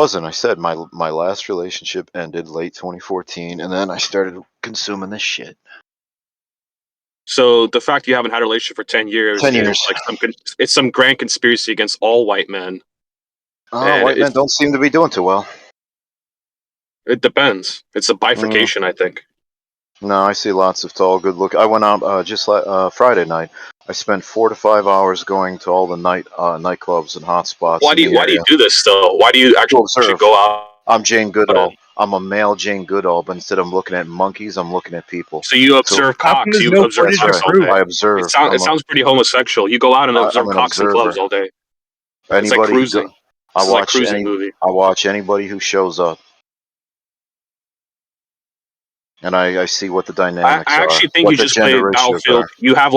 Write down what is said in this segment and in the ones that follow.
wasn't. I said my last relationship ended late 2014, and then I started consuming this shit. So the fact you haven't had a relationship for 10 years 10 is years. like it's some grand conspiracy against all white men. And White men don't seem to be doing too well. It depends. It's a bifurcation, I think. No, I see lots of tall, good look. I went out just Friday night. I spent 4 to 5 hours going to all the nightclubs and hot spots. Why do you do this though? Why do you actually go out? I'm Jane Goodall. I'm a male Jane Goodall, but instead of looking at monkeys, I'm looking at people. So you observe cocks. You observe cocks all day. I observe. It sounds pretty homosexual. You go out and observe cocks in clubs all day. It's like cruising. I watch anybody who shows up. And I see what the dynamics are. I actually think you just play Battlefield. You have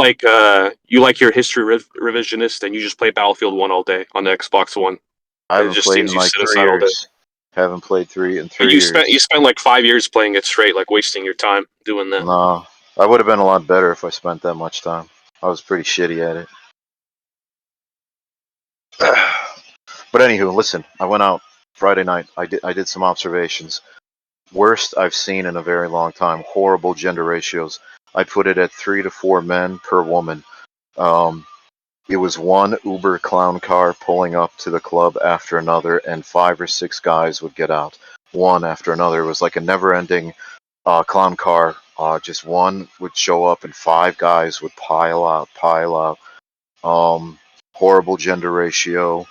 you like your history revisionist, and you just play Battlefield 1 all day on the Xbox One. I haven't played in like 3 years. Haven't played 3 in 3 years. You spent like 5 years playing it straight, like wasting your time doing that. No, I would have been a lot better if I spent that much time. I was pretty shitty at it. But anywho, listen. I went out Friday night. I did some observations. Worst I've seen in a very long time. Horrible gender ratios. I put it at 3 to 4 men per woman. It was one Uber clown car pulling up to the club after another, and 5 or 6 guys would get out, one after another. It was like a never-ending clown car. Just one would show up, and 5 guys would pile out. Horrible gender ratio.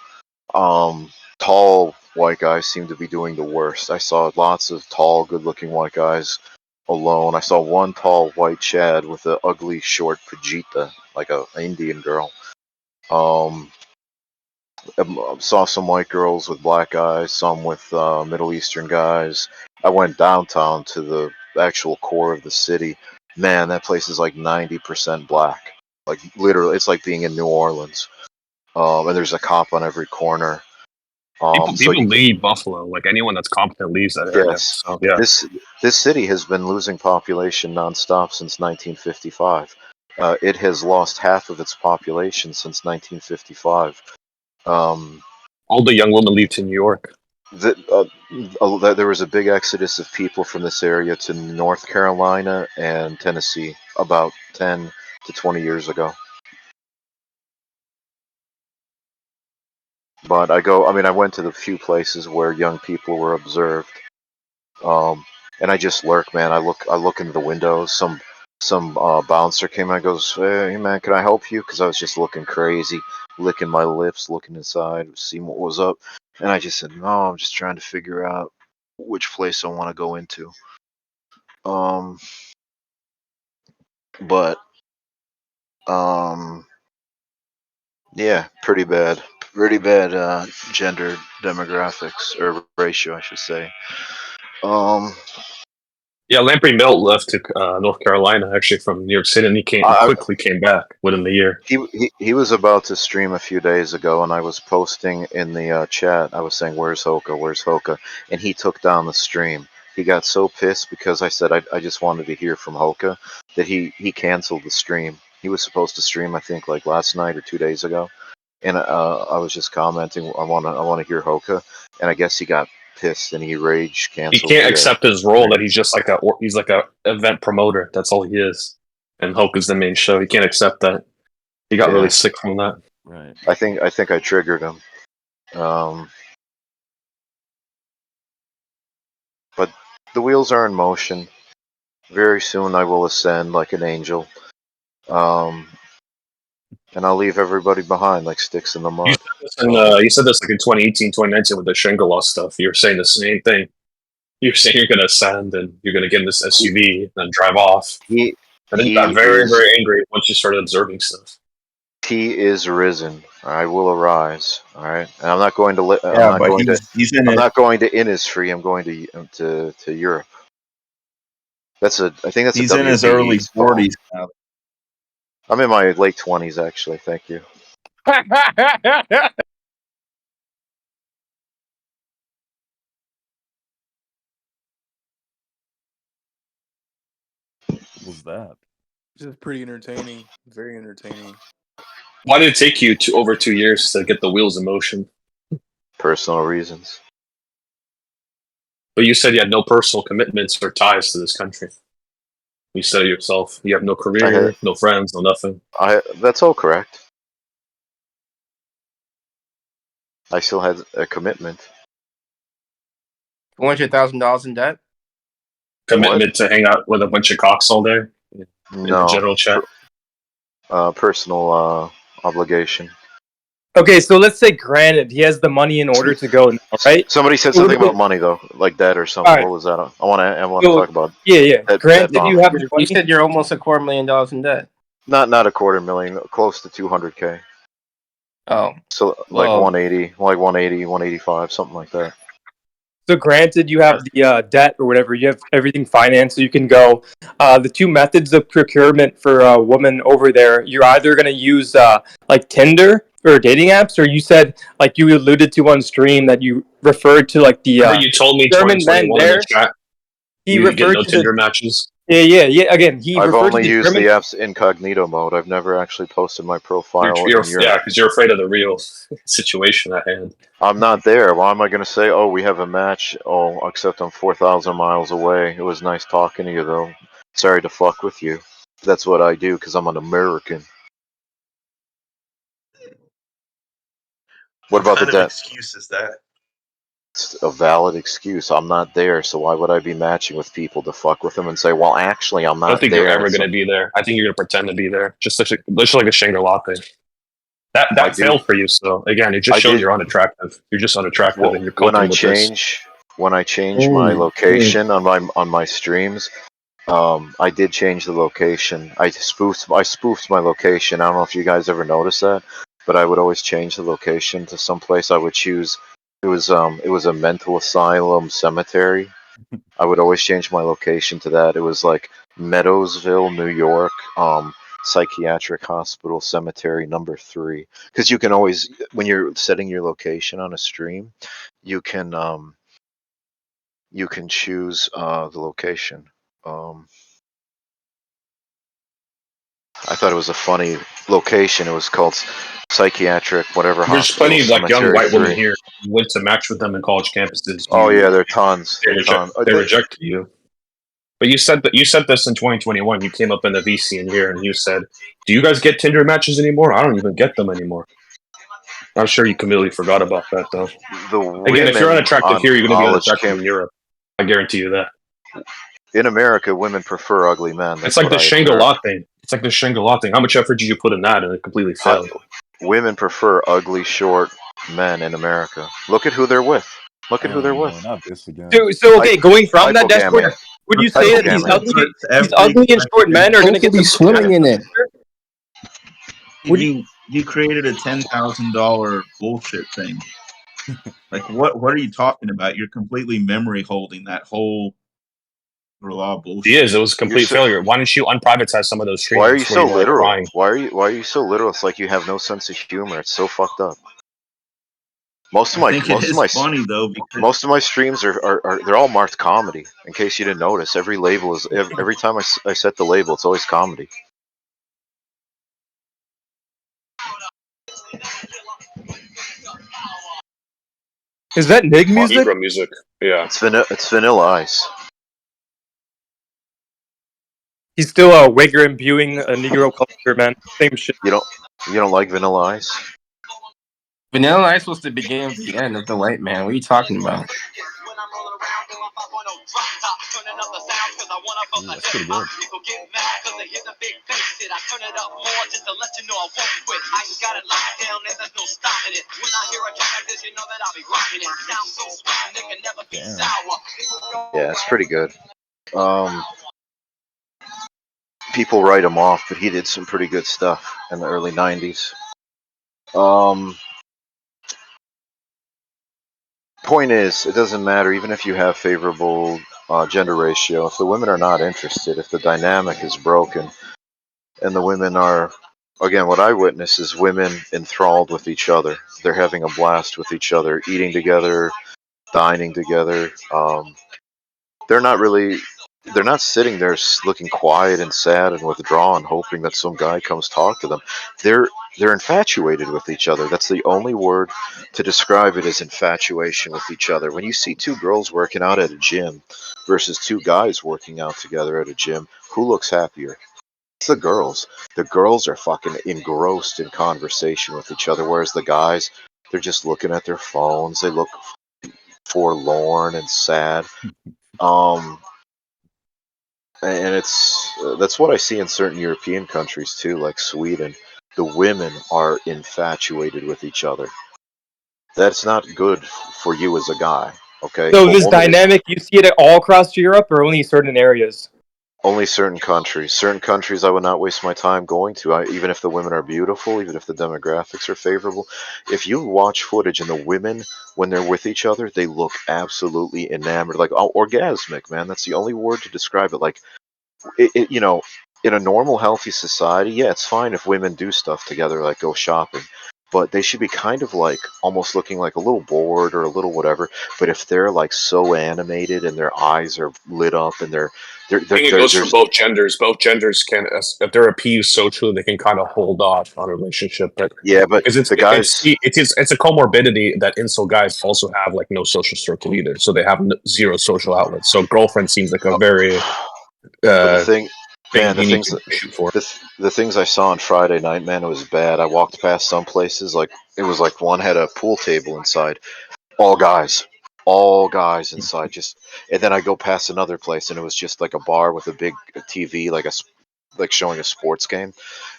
Tall white guys seem to be doing the worst. I saw lots of tall, good-looking white guys alone. I saw one tall white Chad with an ugly, short Pajita, like an Indian girl. Saw some white girls with black guys, some with Middle Eastern guys. I went downtown to the actual core of the city. Man, that place is like 90% black. Like literally, it's like being in New Orleans. And there's a cop on every corner. People leave Buffalo. Like anyone that's competent leaves that area. Yes. So, yeah. This city has been losing population nonstop since 1955. It has lost half of its population since 1955. All the young women leave to New York. There was a big exodus of people from this area to North Carolina and Tennessee about 10 to 20 years ago. But I went to the few places where young people were observed. And I just lurk, man. I look into the windows. Some bouncer came in and goes, "Hey man, can I help you?" Because I was just looking crazy, licking my lips, looking inside, seeing what was up. And I just said, "No, I'm just trying to figure out which place I want to go into." Yeah, pretty bad gender demographics, or ratio, I should say. Yeah, Lamprey Milt left to North Carolina, actually, from New York City, and he quickly came back within the year. He was about to stream a few days ago, and I was posting in the chat. I was saying, "Where's Hoka? Where's Hoka?" And he took down the stream. He got so pissed because I said I just wanted to hear from Hoka that he canceled the stream. He was supposed to stream, I think, like last night or 2 days ago, and I was just commenting, I want to hear Hoka, and I guess he got pissed and he rage canceled. He can't accept his role that he's just like a event promoter. That's all he is, and Hoka's the main show. He can't accept that. He got really sick from that. Right. I think I triggered him. But the wheels are in motion. Very soon I will ascend like an angel. And I'll leave everybody behind like sticks in the mud. You said this like in 2018, 2019 with the Shangri-La stuff. You were saying the same thing. You're saying you're going to ascend and you're going to get in this SUV and then drive off. And then you got very, very angry once you started observing stuff. He is risen. I will arise. All right, and I'm not going to. I'm not going to Innisfree. I'm going to Europe. I think that's. He's in his early 40s now. I'm in my late 20s, actually. Thank you. What was that? This is pretty entertaining. Very entertaining. Why did it take you over 2 years to get the wheels in motion? Personal reasons. But you said you had no personal commitments or ties to this country. You said it yourself. You have no career, no friends, no nothing. That's all correct. I still had a commitment. $400,000 in debt? Commitment to hang out with a bunch of cocks all day? In the general chat? Personal obligation. Okay, so let's say granted he has the money in order to go now, right? Somebody said something about money though, like debt or something. Right. What was that? I want to talk about. Yeah. Debt, Granted, debt you have the money. You said you're almost $250,000 in debt. not $250,000, close to 200K. Oh. So like 180, 185, something like that. So granted, you have the debt or whatever, you have everything financed, so you can go. The two methods of procurement for women over there, you're either going to use like Tinder or dating apps, or you said, like you alluded to on stream, that you referred to like the you told me German men 2021 there. in the chat. He You get referred no to Tinder the matches. yeah. Again, he I've referred only to the used German. the app's incognito mode. I've never actually posted my profile. Yeah, because you're afraid of the real situation at hand. I'm not there. Why am I going to say, oh, we have a match? Oh, except I'm 4,000 miles away. It was nice talking to you, though. Sorry to fuck with you. That's what I do because I'm an American. What about the debt? Excuse is that? It's a valid excuse. I'm not there, so why would I be matching with people to fuck with them and say, well, actually, I'm not there? I don't think you're ever going to be there. I think you're going to pretend to be there. Just like a Shangri-La thing. That failed for you. So again, it just shows you're unattractive. You're just unattractive, and you're comfortable with this. When I change my location on my streams, I did change the location. I spoofed my location. I don't know if you guys ever noticed that, but I would always change the location to some place I would choose. It was a mental asylum cemetery. I would always change my location to that. It was like Meadowsville, New York, Psychiatric Hospital Cemetery number 3. Because you can always, when you're setting your location on a stream, you can choose the location. I thought it was a funny location. It was called Psychiatric whatever There's hospital. plenty of like young Cemetery white women 3. here who went to match with them in college campuses. Oh yeah, there are tons. They reject you. But you said this in 2021. You came up in the VC in here and you said, "Do you guys get Tinder matches anymore? I don't even get them anymore." I'm sure you completely forgot about that though. Again, if you're unattractive here, you're going to be unattractive in Europe. I guarantee you that. In America, women prefer ugly men. It's like the Shangri-La thing. It's like the Shangri-La thing. How much effort did you put in that, and it completely failed? Women prefer ugly, short men in America. Look at who they're with. Look at who they're with. Not this again. So okay, going from that dashboard, would you say that these ugly and short men are going to get be swimming in it? You created a $10,000 bullshit thing. Like what are you talking about? You're completely memory holding that whole bullshit. He is. It was a complete failure. Why didn't you unprivatize some of those streams? Why are you so literal? Crying? Why are you so literal? It's like you have no sense of humor. It's so fucked up. Most of my funny though, because most of my streams are they're all marked comedy. In case you didn't notice, every label is every time I set the label, it's always comedy. Is that Nig music? Libra music. Yeah. It's Vanilla Ice. He's still Wigger imbuing a Negro culture, man. Same shit. You don't like Vanilla Ice? Vanilla Ice was the beginning of the end of the white man. What are you talking about? That's pretty good. Yeah, it's pretty good. People write him off, but he did some pretty good stuff in the early 90s. Point is, it doesn't matter, even if you have favorable gender ratio, if the women are not interested, if the dynamic is broken, and the women are, again, what I witness is women enthralled with each other. They're having a blast with each other, eating together, dining together. They're not really they're not sitting there looking quiet and sad and withdrawn, hoping that some guy comes talk to them. They're infatuated with each other. That's the only word to describe it, is infatuation with each other. When you see two girls working out at a gym versus two guys working out together at a gym, who looks happier? It's the girls. The girls are fucking engrossed in conversation with each other, whereas the guys, they're just looking at their phones. They look forlorn and sad. And it's that's what I see in certain European countries too, like Sweden. The women are infatuated with each other. That's not good for you as a guy. Okay, So a this woman is dynamic, you see it all across Europe, or only certain areas? only certain countries. Certain countries I would not waste my time going to, even if the women are beautiful, even if the demographics are favorable. If you watch footage and the women, when they're with each other, they look absolutely enamored, like orgasmic, man. That's the only word to describe it. Like you know, in a normal, healthy society, yeah, it's fine if women do stuff together, like go shopping. But they should be kind of like almost looking like a little bored or a little whatever. But if they're like so animated and their eyes are lit up and I think it goes for both genders. Both genders can, if they're appeased socially, they can kind of hold off on a relationship. But yeah, but because the guys, it's a comorbidity that incel guys also have, like no social circle either, so they have zero social outlets. So girlfriend seems like a very but the thing, thing man, you need to shoot for. the things I saw on Friday night, man, it was bad. I walked past some places, like it was like one had a pool table inside, all guys inside. Just and then I go past another place, and it was just like a bar with a big TV, like showing a sports game,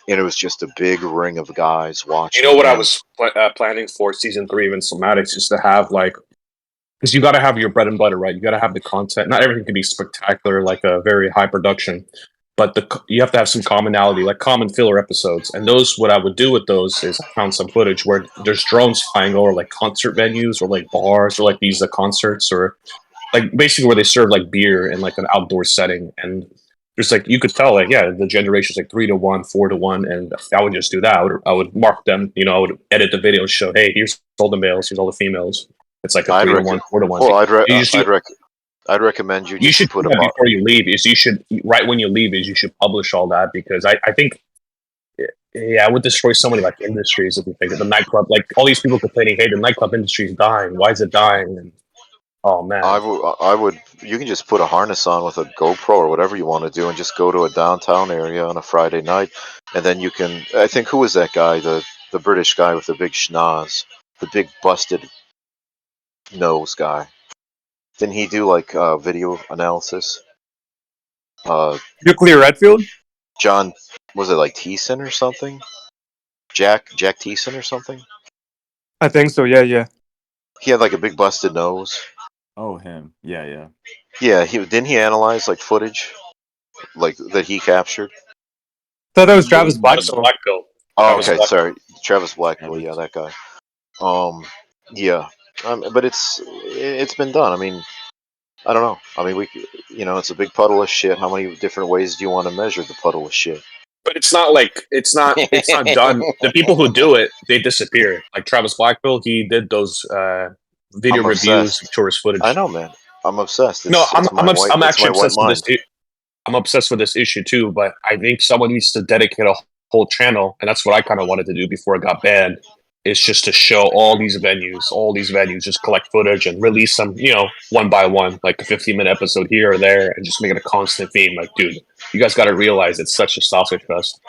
and it was just a big ring of guys You watching. know what I And was planning for season 3 of Incelmatics is to have like, because you got to have your bread and butter, right? You got to have the content. Not everything can be spectacular, like a very high production, but you have to have some commonality, like common filler episodes. And those, what I would do with those is I found some footage where there's drones flying over like concert venues or like bars or like these concerts or like basically where they serve like beer in like an outdoor setting. And there's like, you could tell like, yeah, the generation's like 3-1, 4-1. And I would just do that. I would mark them, I would edit the video, show, hey, here's all the males, here's all the females. It's like a I'd 3-1, 4-1. well, You I'd recommend you should just do put a that before you leave. Is you should right when you leave is you should publish all that, because I think, yeah, it would destroy so many like industries if you think of the nightclub, like all these people complaining, hey, the nightclub industry is dying. Why is it dying? And oh man, I would. You can just put a harness on with a GoPro or whatever you want to do, and just go to a downtown area on a Friday night, and then you can. I think who was that guy? The British guy with the big schnoz, the big busted nose guy. Didn't he do like video analysis? Nuclear Redfield? John, was it like Thiessen or something? Jack Thiessen or something? I think so. Yeah. He had like a big busted nose. Oh, him. Yeah. Yeah, didn't he analyze like footage like that he captured? Thought that was Travis Travis Blackstone. Blackpill. Oh, Travis okay, Black. sorry, Travis Blackpool. Savage. Yeah, that guy. Yeah, but it's been done. I mean, I don't know. I mean, it's a big puddle of shit. How many different ways do you want to measure the puddle of shit? But it's not like it's not done. The people who do it, they disappear. Like Travis Blackpill, he did those video I'm reviews obsessed. of tourist footage. I know, man. I'm obsessed. No, I'm It's my actually white obsessed with this. mind. I'm obsessed with this issue too. But I think someone needs to dedicate a whole channel, and that's what I kind of wanted to do before it got banned. Is just to show all these venues, just collect footage and release them, one by one, like a 15-minute episode here or there, and just make it a constant theme. Like, dude, you guys got to realize it's such a sausage fest.